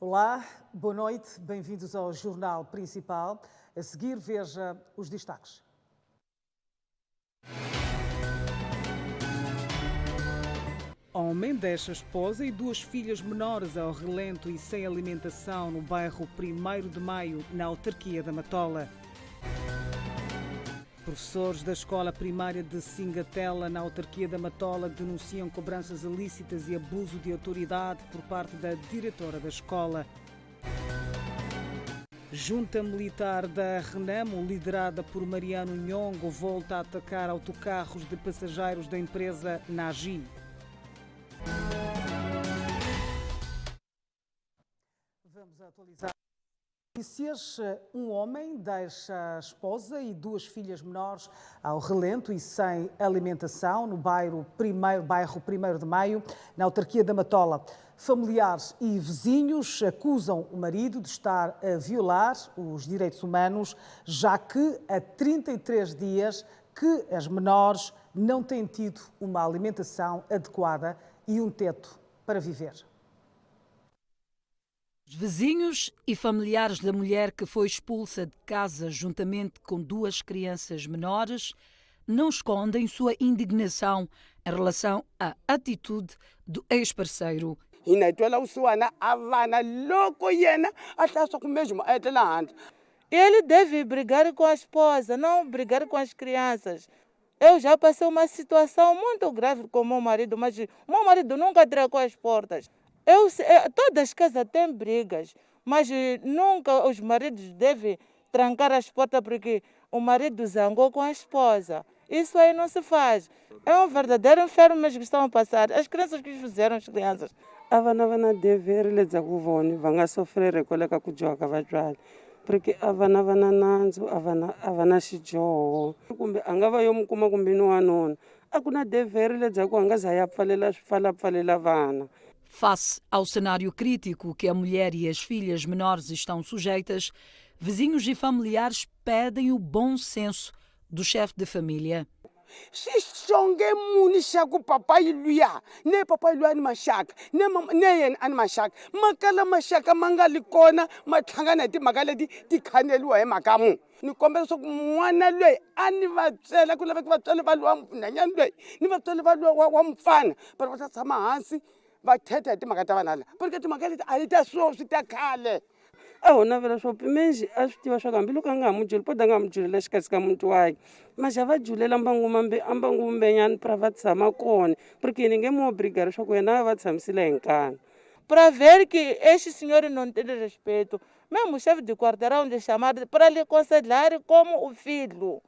Olá, boa noite, bem-vindos ao Jornal Principal. A seguir, veja os destaques. Homem deixa esposa e duas filhas menores ao relento e sem alimentação no bairro 1º de Maio, na autarquia da Matola. Professores da escola primária de Singatela, na autarquia da Matola, denunciam cobranças ilícitas e abuso de autoridade por parte da diretora da escola. Junta militar da Renamo, liderada por Mariano Nhongo, volta a atacar autocarros de passageiros da empresa Nagi. Vamos atualizar notícias. Um homem deixa a esposa e duas filhas menores ao relento e sem alimentação no bairro 1º de Maio, na autarquia da Matola. Familiares e vizinhos acusam o marido de estar a violar os direitos humanos, já que há 33 dias que as menores não têm tido uma alimentação adequada e um teto para viver. Os vizinhos e familiares da mulher que foi expulsa de casa juntamente com duas crianças menores não escondem sua indignação em relação à atitude do ex-parceiro. Ele deve brigar com a esposa, não brigar com as crianças. Eu já passei uma situação muito grave com o meu marido, mas o meu marido nunca trancou as portas. Todas as casas têm brigas, mas nunca os maridos devem trancar as portas porque o marido zangou com a esposa. Isso aí não se faz. É um verdadeiro inferno mesmo que estão a passar. As crianças que fizeram, as crianças. Avana dever ledza kuvoni vanga sofrere koleka kujoka vatswali porque avana nanzo avana xijoho kumbe angava yo mukuma kumbe ni wanuna a ku na dever ledza ku anga za ya pfalela vana. Face ao cenário crítico que a mulher e as filhas menores estão sujeitas, vizinhos e familiares pedem o bom senso do chefe de família. Xixonge muni xaku papai luya ne papai luya ni maxaka ne yena ani maxaka makala maxaka ma nga li kona ma tlhangana hi timhaka leti ti khaneliwa hi mhaka mu ni kombela leswaku n'wana loyi a ni va byela ku laveka vatswari va luwa nhwanyana loyi ni vatswari va luwa wa mufana va ta tshama hansi va thetha hi timhaka ta vana lava porque timhaka leti a hi ta swoswi ta khale. A ho navela swo pimenji a swi tiva swa ku hambiloko a nga ha mu juli pota a nga ha mu julela xikasi ka muti wake maxa va julela ambangumbenyani para va tshama kona porque ni nge mu obrigari swa ku yena a va tshamisile hi nkani. Para ver que este senhor não tem respeito, mesmo o chefe de quarteirão lhe chamar para lhe conselhar como o filho.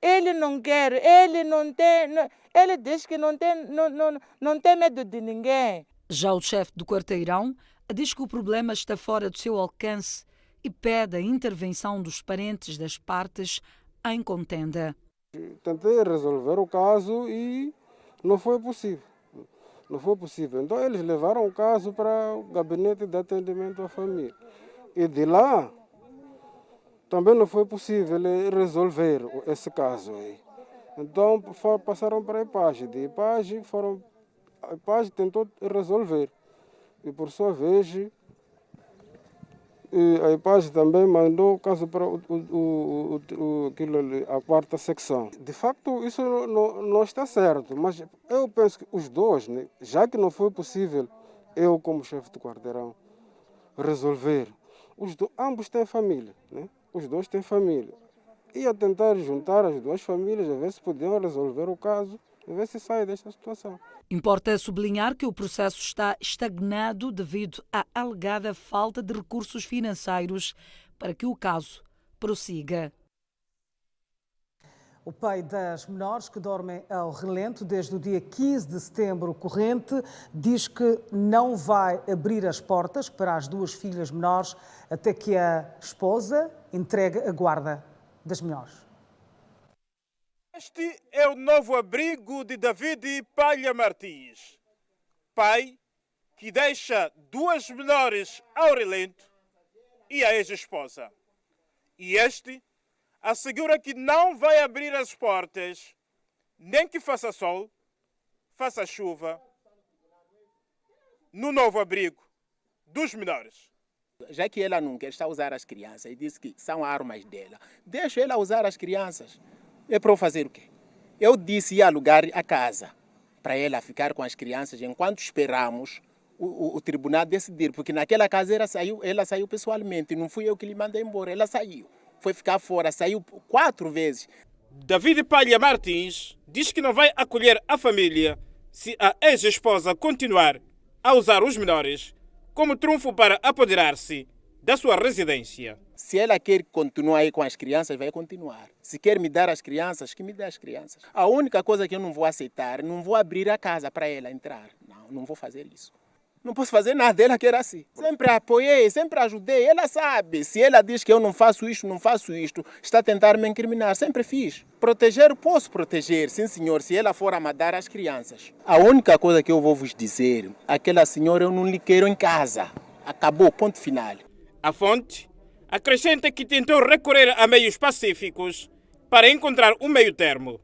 Ele não quer, ele diz que não tem medo de ninguém. Já o chefe do quarteirão diz que o problema está fora do seu alcance e pede a intervenção dos parentes das partes em contenda. Tentei resolver o caso e não foi possível. Então eles levaram o caso para o gabinete de atendimento à família. E de lá também não foi possível resolver esse caso aí. Então passaram para a IPAGE. De IPAGE a IPAGE tentou resolver. E por sua vez, a IPAGE também mandou o caso para a quarta secção. De facto, isso não está certo, mas eu penso que os dois, né, já que não foi possível, eu como chefe de quarteirão, resolver, ambos têm família, né? Os dois têm família. E a tentar juntar as duas famílias, a ver se podiam resolver o caso, a ver se sai desta situação. Importa sublinhar que o processo está estagnado devido à alegada falta de recursos financeiros para que o caso prossiga. O pai das menores que dormem ao relento desde o dia 15 de setembro corrente diz que não vai abrir as portas para as duas filhas menores até que a esposa entregue a guarda das menores. Este é o novo abrigo de David Palha Martins, pai que deixa duas menores ao relento e a ex-esposa. E este assegura que não vai abrir as portas, nem que faça sol, faça chuva, no novo abrigo dos menores. Já que ela não quer estar a usar as crianças e disse que são armas dela, deixa ela usar as crianças. É para eu fazer o quê? Eu disse ia alugar a casa para ela ficar com as crianças enquanto esperamos o tribunal decidir, porque naquela casa ela saiu pessoalmente, não fui eu que lhe mandei embora, ela saiu. Foi ficar fora, saiu 4 vezes. David Palha Martins diz que não vai acolher a família se a ex-esposa continuar a usar os menores como trunfo para apoderar-se da sua residência. Se ela quer continuar aí com as crianças, vai continuar. Se quer me dar as crianças, que me dê as crianças. A única coisa que eu não vou aceitar, não vou abrir a casa para ela entrar. Não vou fazer isso. Não posso fazer nada, ela quer assim. Sempre apoiei, sempre ajudei, ela sabe. Se ela diz que eu não faço isto, está a tentar me incriminar, sempre fiz. Proteger, posso proteger, sim senhor, se ela for a matar as crianças. A única coisa que eu vou vos dizer, aquela senhora eu não lhe quero em casa. Acabou, ponto final. A fonte acrescenta que tentou recorrer a meios pacíficos para encontrar um meio termo,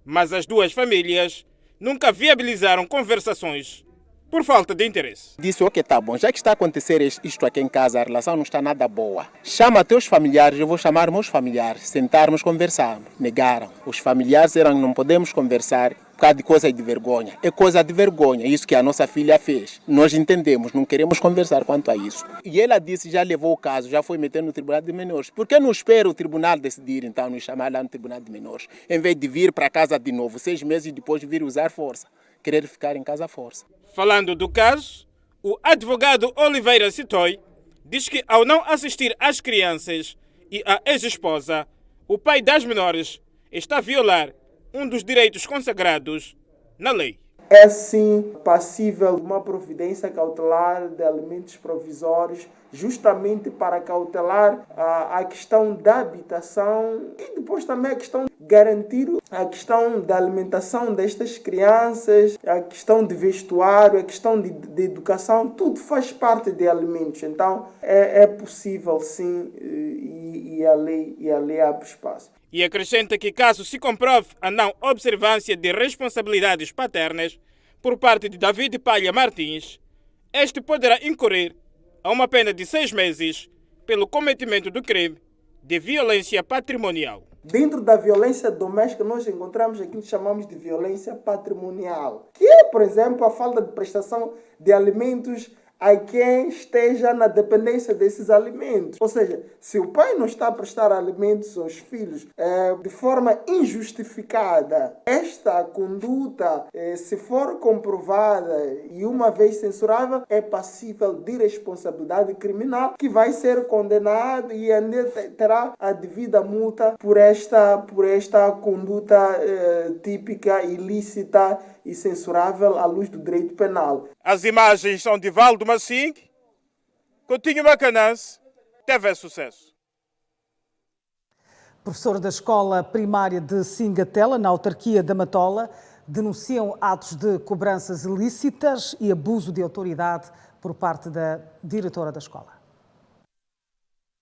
mas as duas famílias nunca viabilizaram conversações por falta de interesse. Disse, ok, tá bom, já que está a acontecer isto aqui em casa, a relação não está nada boa. Chama teus familiares, eu vou chamar meus familiares, sentarmos, conversarmos. Negaram. Os familiares eram, não podemos conversar por causa de coisa de vergonha. É coisa de vergonha, isso que a nossa filha fez. Nós entendemos, não queremos conversar quanto a isso. E ela disse, já levou o caso, já foi meter no Tribunal de Menores. Por que não espera o tribunal decidir, então, nos chamar lá no Tribunal de Menores, em vez de vir para casa de novo, 6 meses depois vir usar força, querer ficar em casa à força. Falando do caso, o advogado Oliveira Citoi diz que ao não assistir às crianças e à ex-esposa, o pai das menores está a violar um dos direitos consagrados na lei. É sim passível de uma providência cautelar de alimentos provisórios, justamente para cautelar a questão da habitação e depois também a questão de garantir a questão da alimentação destas crianças, a questão de vestuário, a questão de educação, tudo faz parte de alimentos. Então é possível sim e a lei abre espaço. E acrescenta que caso se comprove a não observância de responsabilidades paternas por parte de David Palha Martins, este poderá incorrer a uma pena de 6 meses pelo cometimento do crime de violência patrimonial. Dentro da violência doméstica, nós encontramos aquilo que chamamos de violência patrimonial, que é, por exemplo, a falta de prestação de alimentos a quem esteja na dependência desses alimentos. Ou seja, se o pai não está a prestar alimentos aos filhos de forma injustificada, esta conduta, se for comprovada e uma vez censurável, é passível de responsabilidade criminal, que vai ser condenado e ainda terá a devida multa por esta conduta típica, ilícita e censurável à luz do direito penal. As imagens são de Valdo Massing, Coutinho Macanãs, TV Sucesso. Professor da Escola Primária de Singatela, na autarquia da Matola, denunciam atos de cobranças ilícitas e abuso de autoridade por parte da diretora da escola.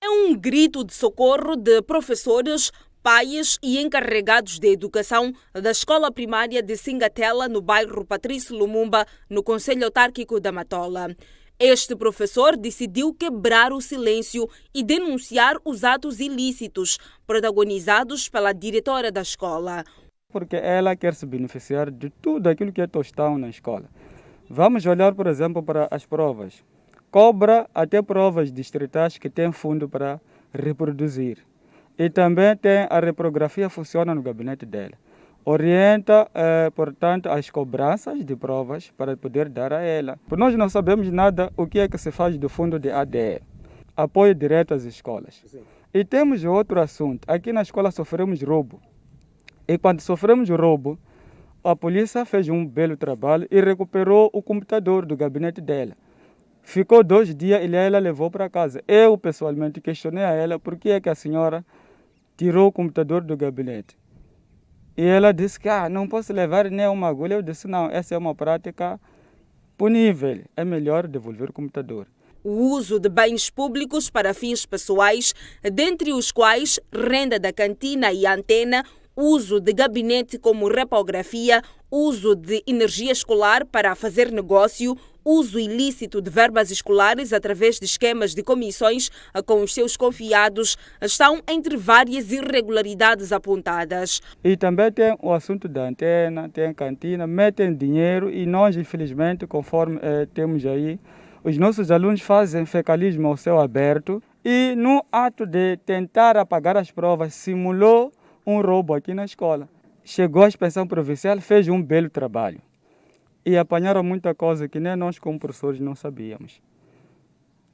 É um grito de socorro de professores, pais e encarregados de educação da Escola Primária de Singatela, no bairro Patrício Lumumba, no Conselho Autárquico da Matola. Este professor decidiu quebrar o silêncio e denunciar os atos ilícitos protagonizados pela diretora da escola. Porque ela quer se beneficiar de tudo aquilo que é tostão na escola. Vamos olhar, por exemplo, para as provas. Cobra até provas distritais que têm fundo para reproduzir. E também tem a reprografia, funciona no gabinete dela. Orienta, portanto, as cobranças de provas para poder dar a ela. Porque nós não sabemos nada o que é que se faz do fundo de ADE, apoio direto às escolas. Sim. E temos outro assunto. Aqui na escola sofremos roubo. E quando sofremos roubo, a polícia fez um belo trabalho e recuperou o computador do gabinete dela. Ficou 2 dias e ela levou para casa. Eu, pessoalmente, questionei a ela por que é que a senhora tirou o computador do gabinete. E ela disse que não posso levar nem uma agulha. Eu disse, não, essa é uma prática punível. É melhor devolver o computador. O uso de bens públicos para fins pessoais, dentre os quais renda da cantina e antena, uso de gabinete como repografia, uso de energia escolar para fazer negócio, uso ilícito de verbas escolares através de esquemas de comissões com os seus confiados estão entre várias irregularidades apontadas. E também tem o assunto da antena, tem cantina, metem dinheiro e nós, infelizmente, conforme temos aí, os nossos alunos fazem fecalismo ao céu aberto e no ato de tentar apagar as provas, simulou um roubo aqui na escola. Chegou à inspeção provincial, fez um belo trabalho. E apanharam muita coisa que nem nós como professores não sabíamos.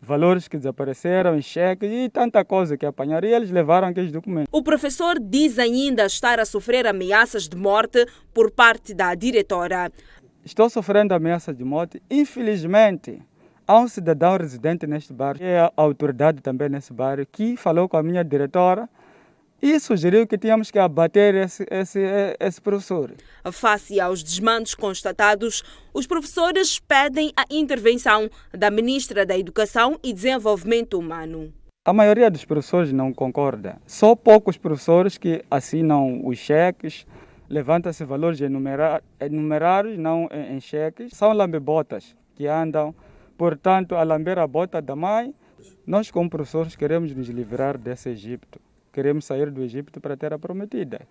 Valores que desapareceram em cheques e tanta coisa que apanharam e eles levaram aqueles documentos. O professor diz ainda estar a sofrer ameaças de morte por parte da diretora. Estou sofrendo ameaças de morte. Infelizmente, há um cidadão residente neste bairro, e a autoridade também nesse bairro, que falou com a minha diretora e sugeriu que tínhamos que abater esse professor. Face aos desmandos constatados, os professores pedem a intervenção da Ministra da Educação e Desenvolvimento Humano. A maioria dos professores não concorda. Só poucos professores que assinam os cheques, levantam-se valores enumerários, não em cheques. São lambebotas que andam, portanto, a lamber a bota da mãe. Nós, como professores, queremos nos livrar desse Egito. Queremos sair do Egito para a terra prometida.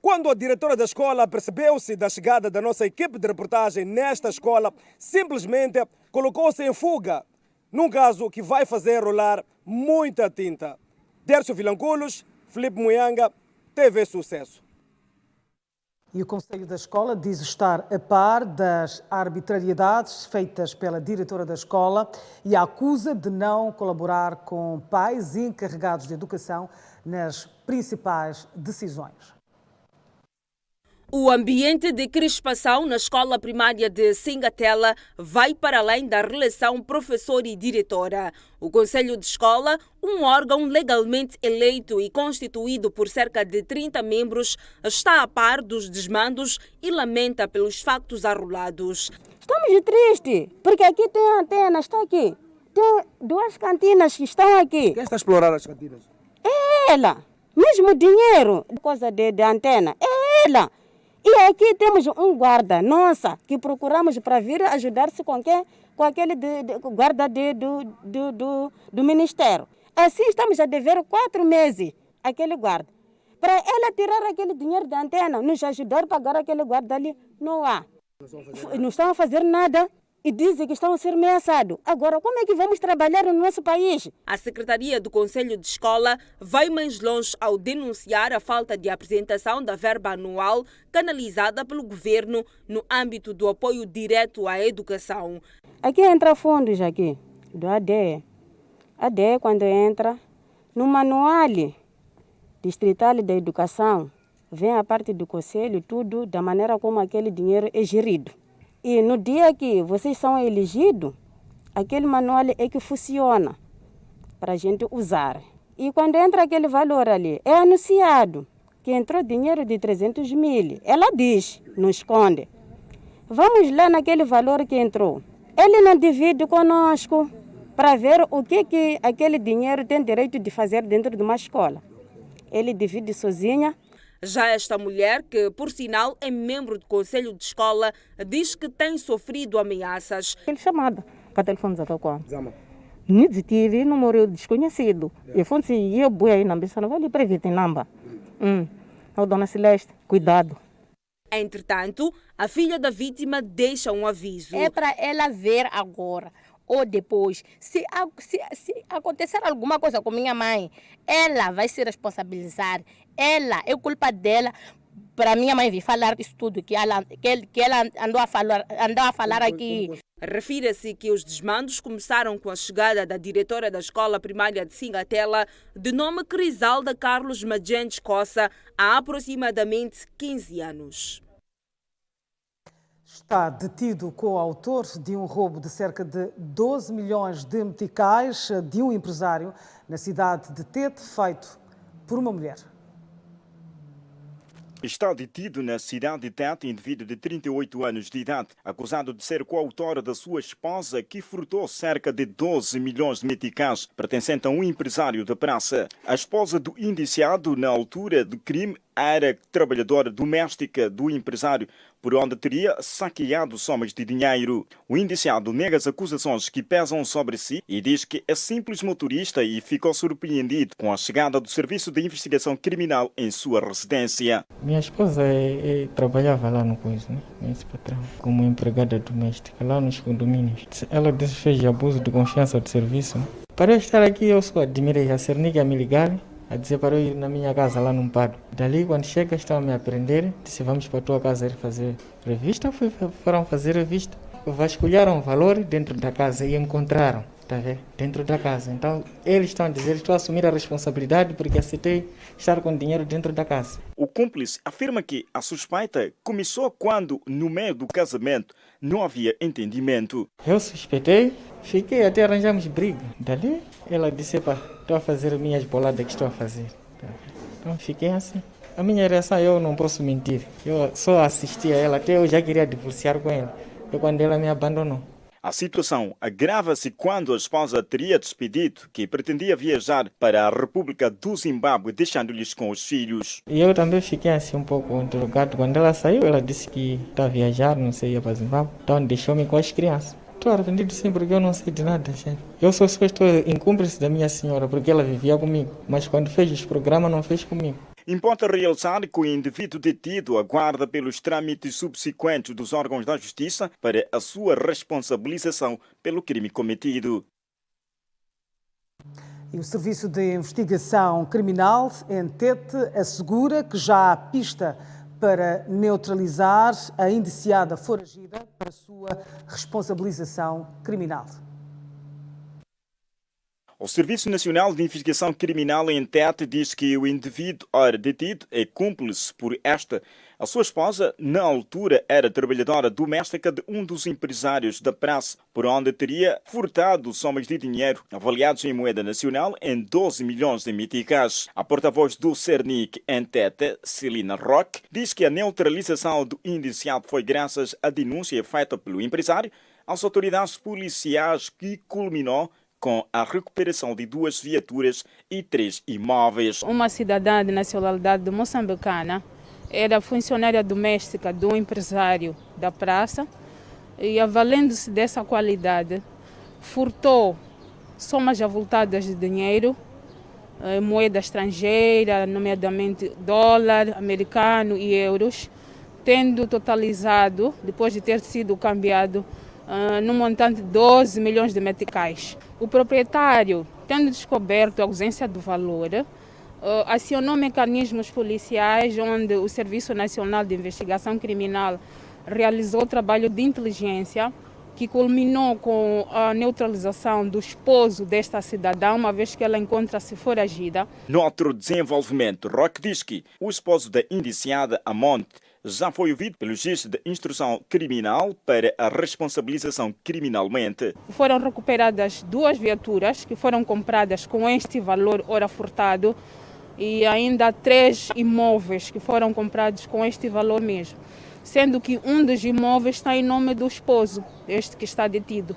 Quando a diretora da escola percebeu-se da chegada da nossa equipe de reportagem nesta escola, simplesmente colocou-se em fuga, num caso que vai fazer rolar muita tinta. Dércio Vilanculos, Filipe Muyanga, TV Sucesso. E o Conselho da Escola diz estar a par das arbitrariedades feitas pela diretora da escola e a acusa de não colaborar com pais encarregados de educação nas principais decisões. O ambiente de crispação na escola primária de Singatela vai para além da relação professor e diretora. O Conselho de Escola, um órgão legalmente eleito e constituído por cerca de 30 membros, está a par dos desmandos e lamenta pelos factos arrolados. Estamos tristes, porque aqui tem a antena, está aqui. Tem 2 cantinas que estão aqui. Quem está a explorar as cantinas? É ela. Mesmo dinheiro, coisa de antena, é ela. E aqui temos um guarda, nossa, que procuramos para vir ajudar-se com aquele guarda do Ministério. Assim estamos a dever 4 meses, aquele guarda. Para ela tirar aquele dinheiro da antena, nos ajudar a pagar aquele guarda ali, não há. Não estão a fazer nada. E dizem que estão a ser ameaçados. Agora, como é que vamos trabalhar no nosso país? A Secretaria do Conselho de Escola vai mais longe ao denunciar a falta de apresentação da verba anual canalizada pelo governo no âmbito do apoio direto à educação. Aqui entra fundos aqui, do ADE. ADE, quando entra no manual distrital da educação, vem a parte do Conselho, tudo da maneira como aquele dinheiro é gerido. E no dia que vocês são elegidos, aquele manual é que funciona para a gente usar. E quando entra aquele valor ali, é anunciado que entrou dinheiro de 300 mil. Ela diz, não esconde. Vamos lá naquele valor que entrou. Ele não divide conosco para ver o que aquele dinheiro tem direito de fazer dentro de uma escola. Ele divide sozinha. Já esta mulher, que por sinal é membro do Conselho de Escola, diz que tem sofrido ameaças. Ele chamada para o telefone desatacou. Não tive número desconhecido. E foi assim, eu vou aí na mesa, não vale para ver tem namba. Dona Celeste, cuidado. Entretanto, a filha da vítima deixa um aviso. É para ela ver agora ou depois, se acontecer alguma coisa com minha mãe, ela vai se responsabilizar. Ela, é culpa dela para minha mãe vir falar isso tudo que ela andou a falar aqui. Refira-se que os desmandos começaram com a chegada da diretora da escola primária de Singatela, de nome Crisalda Carlos Magentes Coça, há aproximadamente 15 anos. Está detido coautor de um roubo de cerca de 12 milhões de meticais de um empresário na cidade de Tete, feito por uma mulher. Está detido na cidade de Tete, indivíduo de 38 anos de idade, acusado de ser coautor da sua esposa, que furtou cerca de 12 milhões de meticais, pertencente a um empresário da praça. A esposa do indiciado, na altura do crime, era trabalhadora doméstica do empresário, por onde teria saqueado somas de dinheiro. O indiciado nega as acusações que pesam sobre si e diz que é simples motorista e ficou surpreendido com a chegada do Serviço de Investigação Criminal em sua residência. Minha esposa trabalhava lá no coisa, né? Nesse patrão, como empregada doméstica, lá nos condomínios. Ela fez abuso de confiança do serviço. Né? Para eu estar aqui, eu só admirei a Cernica me ligar, a dizer para eu ir na minha casa lá no Pado. Dali, quando chega, estão a me aprender, disse vamos para a tua casa ir fazer revista. Foram fazer revista. Vasculharam o valor dentro da casa e encontraram, está vendo? Dentro da casa. Então, eles estão a dizer, estou a assumir a responsabilidade porque aceitei estar com dinheiro dentro da casa. O cúmplice afirma que a suspeita começou quando, no meio do casamento, não havia entendimento. Eu suspeitei, fiquei até arranjamos briga. Dali, ela disse, estou a fazer minhas boladas que estou a fazer. Então, fiquei assim. A minha reação, eu não posso mentir. Eu só assisti a ela, até eu já queria divorciar com ela. Foi quando ela me abandonou. A situação agrava-se quando a esposa teria despedido que pretendia viajar para a República do Zimbábue, deixando-lhes com os filhos. E eu também fiquei assim um pouco interrogado. Quando ela saiu, ela disse que está a viajar, não sei, ia para Zimbábue. Então deixou-me com as crianças. Estou arrependido sim, porque eu não sei de nada, gente. Eu só estou em cúmplice da minha senhora, porque ela vivia comigo. Mas quando fez os programas, não fez comigo. Importa realçar que o indivíduo detido aguarda pelos trâmites subsequentes dos órgãos da justiça para a sua responsabilização pelo crime cometido. E o Serviço de Investigação Criminal, em Tete, assegura que já há pista para neutralizar a indiciada foragida para a sua responsabilização criminal. O Serviço Nacional de Investigação Criminal em Tete diz que o indivíduo detido é cúmplice por esta. A sua esposa, na altura, era trabalhadora doméstica de um dos empresários da praça, por onde teria furtado somas de dinheiro avaliados em moeda nacional em 12 milhões de meticais. A porta-voz do Cernic em Tete, Celina Roque, diz que a neutralização do indiciado foi graças à denúncia feita pelo empresário às autoridades policiais que culminou com a recuperação de 2 viaturas e 3 imóveis. Uma cidadã de nacionalidade moçambicana era funcionária doméstica do empresário da praça e, avalendo-se dessa qualidade, furtou somas avultadas de dinheiro, moeda estrangeira, nomeadamente dólar americano e euros, tendo totalizado, depois de ter sido cambiado, no montante de 12 milhões de meticais. O proprietário, tendo descoberto a ausência do valor, acionou mecanismos policiais onde o Serviço Nacional de Investigação Criminal realizou trabalho de inteligência que culminou com a neutralização do esposo desta cidadã, uma vez que ela encontra-se foragida. No outro desenvolvimento, Roque diz que o esposo da indiciada Amonte já foi ouvido pelo juiz de instrução criminal para a responsabilização criminalmente. Foram recuperadas 2 viaturas que foram compradas com este valor ora furtado e ainda 3 imóveis que foram comprados com este valor mesmo, sendo que um dos imóveis está em nome do esposo, este que está detido.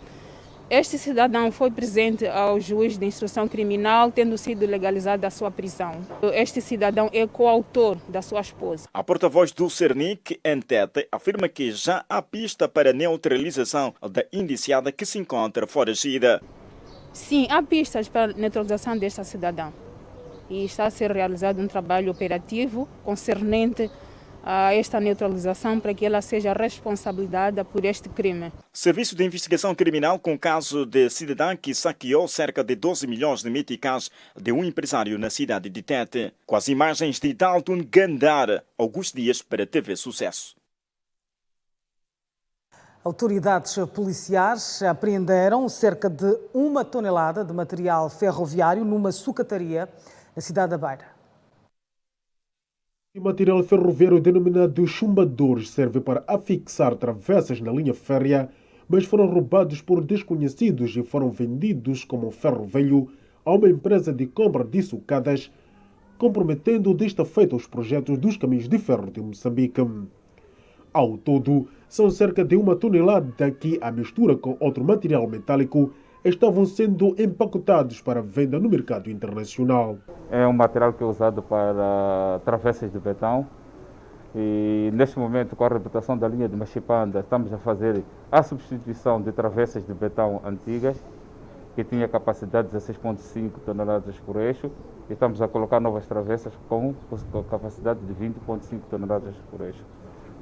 Este cidadão foi presente ao juiz de instrução criminal, tendo sido legalizada a sua prisão. Este cidadão é coautor da sua esposa. A porta-voz do Cernic, em Tete, afirma que já há pista para a neutralização da indiciada que se encontra foragida. Sim, há pistas para a neutralização desta cidadã. E está a ser realizado um trabalho operativo concernente a esta neutralização para que ela seja responsabilizada por este crime. Serviço de Investigação Criminal com caso de cidadã que saqueou cerca de 12 milhões de meticais de um empresário na cidade de Tete. Com as imagens de Dalton Gandara, Augusto Dias para TV Sucesso. Autoridades policiais apreenderam cerca de 1 tonelada de material ferroviário numa sucataria na cidade da Beira. O material ferroviário denominado chumbadores serve para afixar travessas na linha férrea, mas foram roubados por desconhecidos e foram vendidos como ferro velho a uma empresa de compra de sucadas, comprometendo desta feita os projetos dos caminhos de ferro de Moçambique. Ao todo, são cerca de 1 tonelada que, à mistura com outro material metálico, estavam sendo empacotados para venda no mercado internacional. É um material que é usado para travessas de betão e neste momento, com a reabilitação da linha de Machipanda, estamos a fazer a substituição de travessas de betão antigas que tinha capacidade de 16,5 toneladas por eixo e estamos a colocar novas travessas com capacidade de 20,5 toneladas por eixo.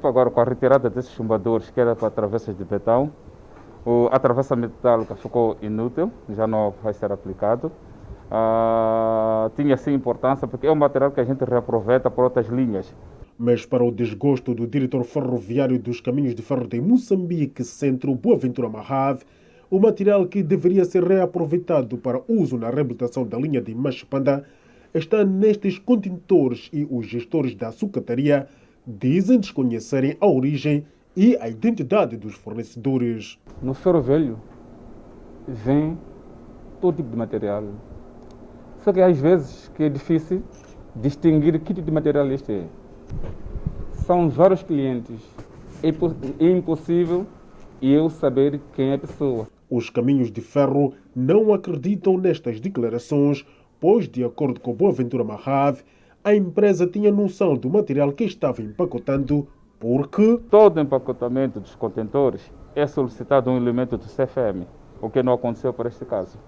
Agora, com a retirada desses chumbadores que era para travessas de betão, a travessa metálica ficou inútil, já não vai ser aplicado. Tinha sim importância porque é um material que a gente reaproveita para outras linhas. Mas para o desgosto do diretor ferroviário dos caminhos de ferro de Moçambique, Centro Boaventura Mahave, o material que deveria ser reaproveitado para uso na reabilitação da linha de Machipanda está nestes contentores e os gestores da sucataria dizem desconhecerem a origem e a identidade dos fornecedores. No ferro velho vem todo tipo de material. Só que às vezes que é difícil distinguir que tipo de material este é. São vários clientes. É impossível eu saber quem é a pessoa. Os caminhos de ferro não acreditam nestas declarações, pois, de acordo com Boaventura Mahave, a empresa tinha noção do material que estava empacotando, porque todo empacotamento dos contentores é solicitado um elemento do CFM, o que não aconteceu para este caso.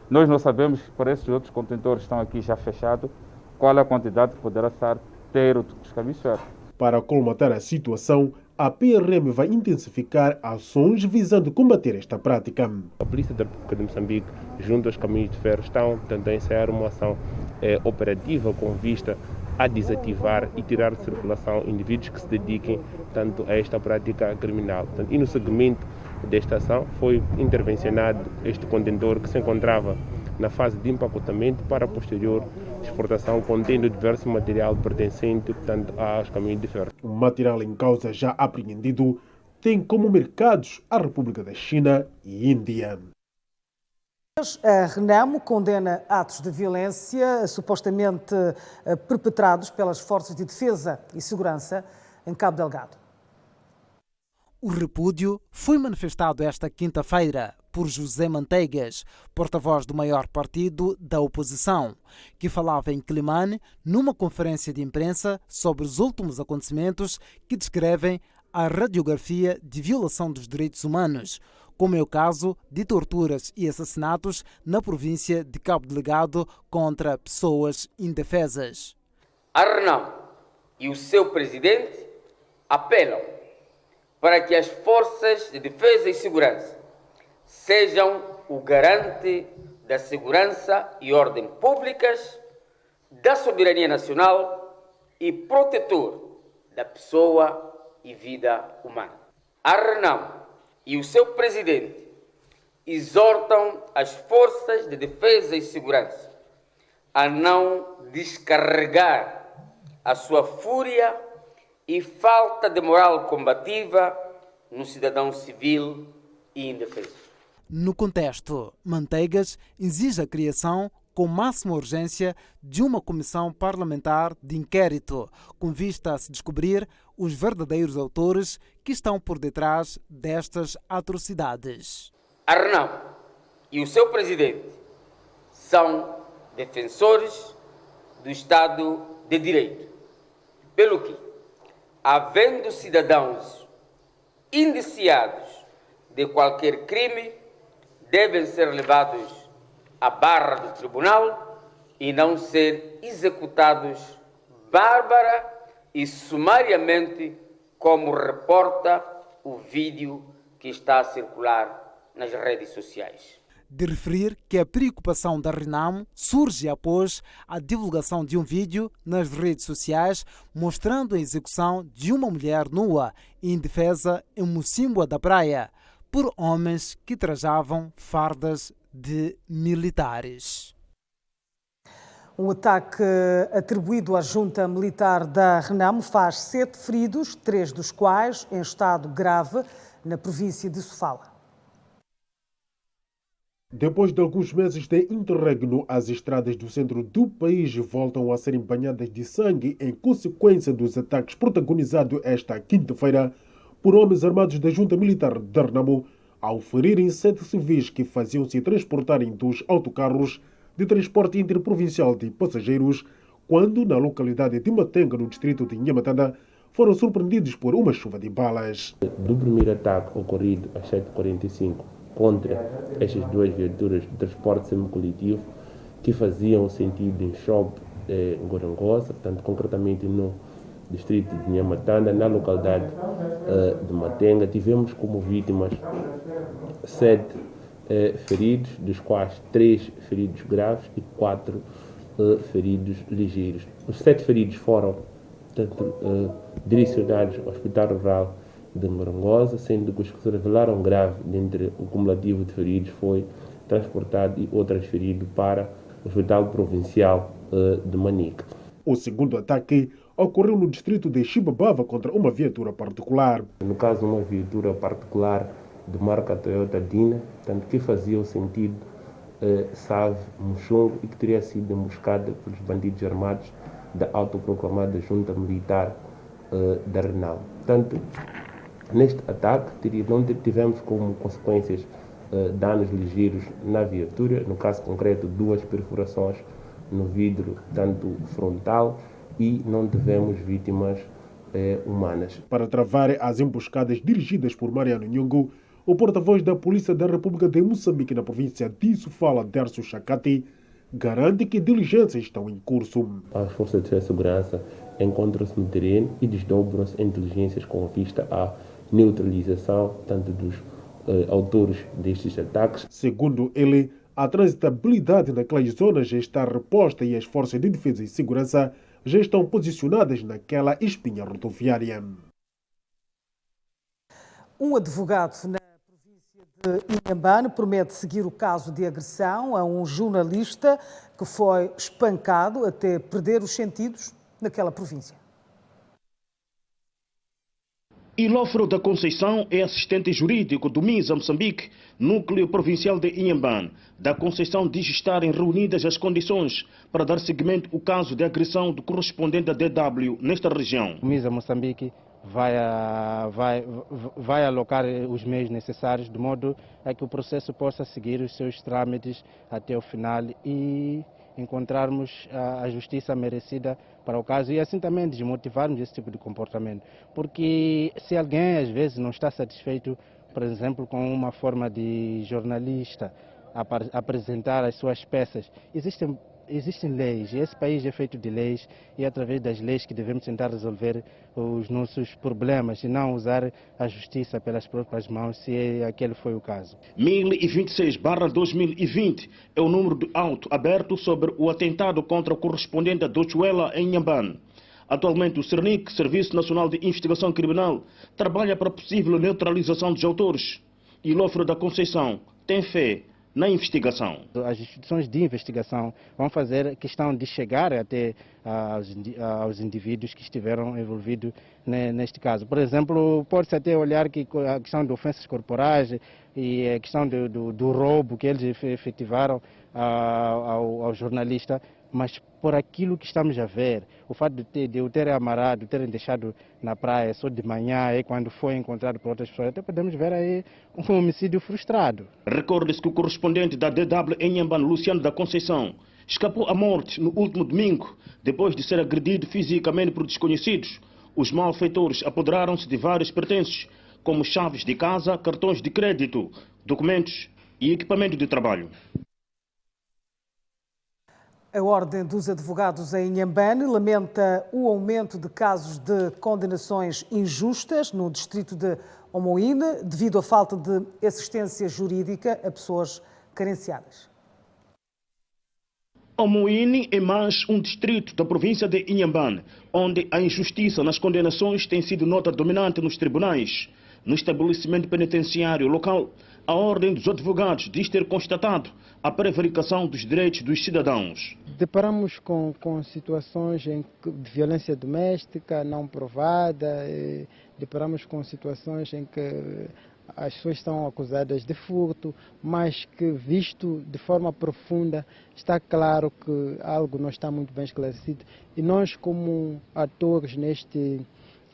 Nós não sabemos, para esses outros contentores que estão aqui já fechados, qual é a quantidade que poderá ter os caminhos de ferro. Para colmatar a situação, a PRM vai intensificar ações visando combater esta prática. A Polícia da República de Moçambique, junto aos caminhos de ferro, estão tentando ensaiar uma ação operativa com vista a desativar e tirar de circulação indivíduos que se dediquem tanto a esta prática criminal. E no segmento desta ação foi intervencionado este contentor que se encontrava na fase de empacotamento para a posterior exportação, contendo diverso material pertencente, portanto, aos caminhos de ferro. O material em causa já apreendido tem como mercados a República da China e Índia. A Renamo condena atos de violência supostamente perpetrados pelas forças de defesa e segurança em Cabo Delgado. O repúdio foi manifestado esta quinta-feira por José Manteigas, porta-voz do maior partido da oposição, que falava em Quelimane numa conferência de imprensa sobre os últimos acontecimentos que descrevem a radiografia de violação dos direitos humanos, como é o caso de torturas e assassinatos na província de Cabo Delgado contra pessoas indefesas. A Renamo e o seu presidente apelam para que as forças de defesa e segurança sejam o garante da segurança e ordem públicas, da soberania nacional e protetor da pessoa e vida humana. A Renamo e o seu presidente exortam as forças de defesa e segurança a não descarregar a sua fúria e falta de moral combativa no cidadão civil e indefeso. No contexto, Manteigas exige a criação, com máxima urgência, de uma comissão parlamentar de inquérito, com vista a se descobrir os verdadeiros autores que estão por detrás destas atrocidades. A Renamo e o seu presidente são defensores do Estado de Direito, pelo que, havendo cidadãos indiciados de qualquer crime, devem ser levados à barra do tribunal e não ser executados bárbara e sumariamente, como reporta o vídeo que está a circular nas redes sociais. De referir que a preocupação da Renamo surge após a divulgação de um vídeo nas redes sociais mostrando a execução de uma mulher nua e indefesa em Mocímboa da Praia por homens que trajavam fardas de militares. Um ataque atribuído à junta militar da Renamo faz 7 feridos, 3 dos quais em estado grave, na província de Sofala. Depois de alguns meses de interregno, as estradas do centro do país voltam a serem banhadas de sangue em consequência dos ataques protagonizados esta quinta-feira por homens armados da junta militar da Renamo ao ferirem 7 civis que faziam-se transportar em 2 autocarros de transporte interprovincial de passageiros, quando, na localidade de Matenga, no distrito de Inhamatanda, foram surpreendidos por uma chuva de balas. Do primeiro ataque ocorrido às 7h45 contra estas 2 viaturas de transporte semicoletivo que faziam sentido em Chope, Gorongosa, portanto, concretamente no distrito de Inhamatanda, na localidade de Matenga, tivemos como vítimas 7 feridos, dos quais 3 feridos graves e 4 feridos ligeiros. Os 7 feridos foram direcionados ao Hospital Rural de Morongosa, sendo que os que se revelaram graves dentre o cumulativo de feridos foi transportado e ou transferido para o Hospital Provincial de Manica. O segundo ataque ocorreu no distrito de Chibabava contra uma viatura particular. No caso, uma viatura particular de marca Toyota Dina, tanto que fazia o sentido Save Muxongo e que teria sido emboscada pelos bandidos armados da autoproclamada Junta Militar da Renal. Portanto, neste ataque não tivemos como consequências danos ligeiros na viatura, no caso concreto 2 perfurações no vidro, tanto frontal, e não tivemos vítimas humanas. Para travar as emboscadas dirigidas por Mariano Nhongo, o porta-voz da Polícia da República de Moçambique na província de Sofala, Derso Chacati, garante que diligências estão em curso. As forças de segurança encontram-se no terreno e desdobram-se em diligências com vista à neutralização tanto dos autores destes ataques. Segundo ele, a transitabilidade naquelas zonas já está reposta e as forças de defesa e segurança já estão posicionadas naquela espinha rodoviária. Um advogado na província de Inhambane promete seguir o caso de agressão a um jornalista que foi espancado até perder os sentidos naquela província. Ilofro da Conceição é assistente jurídico do MINSA Moçambique, núcleo provincial de Inhambane. Da Conceição diz estarem reunidas as condições para dar seguimento ao caso de agressão do correspondente da DW nesta região. O MINSA Moçambique vai alocar os meios necessários de modo a que o processo possa seguir os seus trâmites até o final e encontrarmos a justiça merecida para o caso e assim também desmotivarmos esse tipo de comportamento. Porque se alguém às vezes não está satisfeito, por exemplo, com uma forma de jornalista apresentar as suas peças, existem leis, e esse país é feito de leis e é através das leis que devemos tentar resolver os nossos problemas e não usar a justiça pelas próprias mãos, se aquele foi o caso. 1026/2020 é o número de auto aberto sobre o atentado contra o correspondente da Deutsche Welle em Inhambane. Atualmente o CERNIC, Serviço Nacional de Investigação Criminal, trabalha para a possível neutralização dos autores. E Ilofro da Conceição tem fé na investigação. As instituições de investigação vão fazer questão de chegar até aos indivíduos que estiveram envolvidos neste caso. Por exemplo, pode-se até olhar que a questão de ofensas corporais e a questão do roubo que eles efetivaram ao jornalista, mas por aquilo que estamos a ver, o fato de o terem amarrado, de terem deixado na praia só de manhã, quando foi encontrado por outras pessoas, até podemos ver aí um homicídio frustrado. Recorde-se que o correspondente da DW em Inhambane, Luciano da Conceição, escapou à morte no último domingo, depois de ser agredido fisicamente por desconhecidos. Os malfeitores apoderaram-se de vários pertences, como chaves de casa, cartões de crédito, documentos e equipamento de trabalho. A Ordem dos Advogados em Inhambane lamenta o aumento de casos de condenações injustas no distrito de Omoine devido à falta de assistência jurídica a pessoas carenciadas. Omoine é mais um distrito da província de Inhambane, onde a injustiça nas condenações tem sido nota dominante nos tribunais. No estabelecimento penitenciário local, a Ordem dos Advogados diz ter constatado a prevaricação dos direitos dos cidadãos. Deparamos com situações de violência doméstica não provada, deparamos com situações em que as pessoas estão acusadas de furto, mas que, visto de forma profunda, está claro que algo não está muito bem esclarecido. E nós, como atores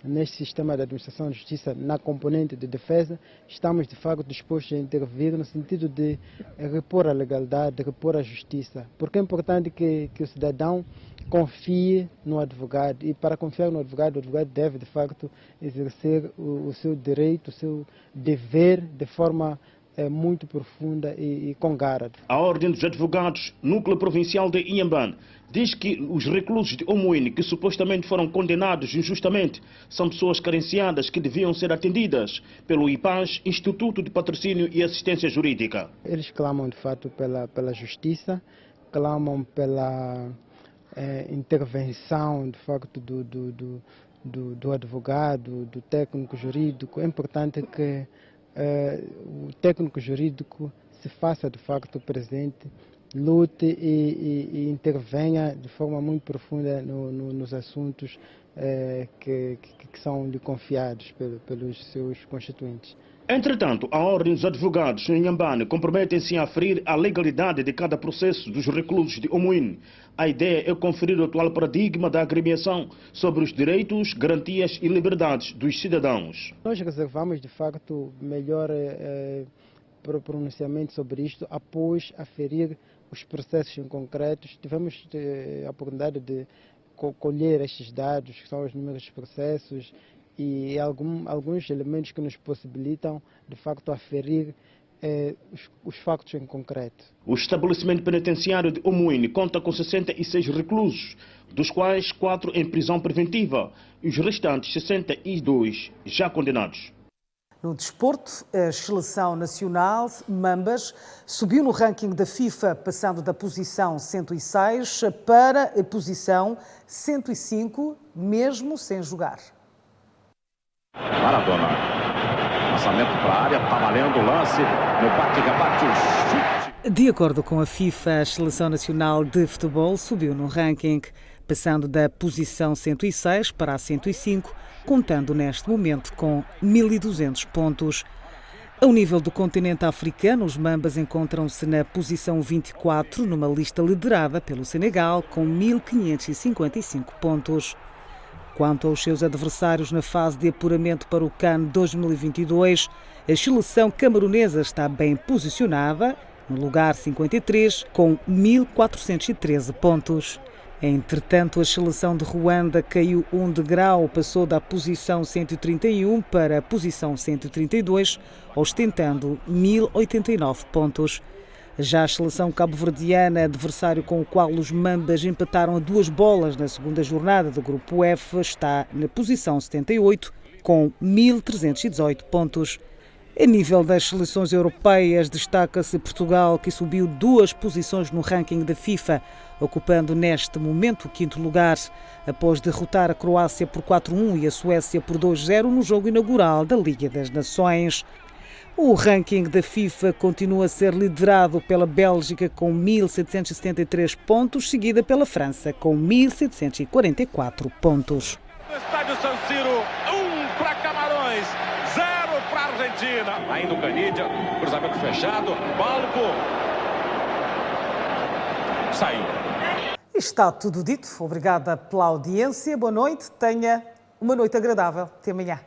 neste sistema de administração de justiça, na componente de defesa, estamos de facto dispostos a intervir no sentido de repor a legalidade, de repor a justiça, porque é importante que o cidadão confie no advogado, e para confiar no advogado, o advogado deve de facto exercer o seu direito, o seu dever de forma muito profunda e com garra. A Ordem dos Advogados, Núcleo Provincial de Inhambane, diz que os reclusos de Omoine, que supostamente foram condenados injustamente, são pessoas carenciadas que deviam ser atendidas pelo IPAS, Instituto de Patrocínio e Assistência Jurídica. Eles clamam de fato pela justiça, clamam pela intervenção de facto do advogado, do técnico jurídico. É importante que o técnico jurídico se faça de facto presente, lute e intervenha de forma muito profunda nos assuntos que são lhe confiados pelos seus constituintes. Entretanto, a Ordem dos Advogados em Inhambane comprometem-se a aferir a legalidade de cada processo dos reclusos de Omoine. A ideia é conferir o atual paradigma da agremiação sobre os direitos, garantias e liberdades dos cidadãos. Nós reservamos, de facto, melhor pronunciamento sobre isto após aferir os processos em concretos. Tivemos a oportunidade de colher estes dados, que são os números dos processos, e alguns elementos que nos possibilitam, de facto, aferir os factos em concreto. O estabelecimento penitenciário de Omoine conta com 66 reclusos, dos quais 4 em prisão preventiva e os restantes 62 já condenados. No desporto, a seleção nacional Mambas subiu no ranking da FIFA, passando da posição 106 para a posição 105, mesmo sem jogar. Maradona, lançamento para a área, está valendo o lance, no bate-rebate, o chute. De acordo com a FIFA, a Seleção Nacional de Futebol subiu no ranking, passando da posição 106 para a 105, contando neste momento com 1.200 pontos. Ao nível do continente africano, os Mambas encontram-se na posição 24, numa lista liderada pelo Senegal, com 1.555 pontos. Quanto aos seus adversários na fase de apuramento para o CAN 2022, a seleção camaronesa está bem posicionada, no lugar 53, com 1.413 pontos. Entretanto, a seleção de Ruanda caiu um degrau, passou da posição 131 para a posição 132, ostentando 1.089 pontos. Já a seleção cabo-verdiana, adversário com o qual os Mambas empataram a 2 bolas na segunda jornada do Grupo F, está na posição 78, com 1.318 pontos. A nível das seleções europeias, destaca-se Portugal, que subiu 2 posições no ranking da FIFA, ocupando neste momento o 5º lugar, após derrotar a Croácia por 4-1 e a Suécia por 2-0 no jogo inaugural da Liga das Nações. O ranking da FIFA continua a ser liderado pela Bélgica com 1.773 pontos, seguida pela França com 1.744 pontos. No estádio San Siro, 1 para Camarões, 0 para Argentina. Ainda o Canidia, cruzamento fechado, Balco. Saiu. Está tudo dito. Obrigada pela audiência. Boa noite. Tenha uma noite agradável. Até amanhã.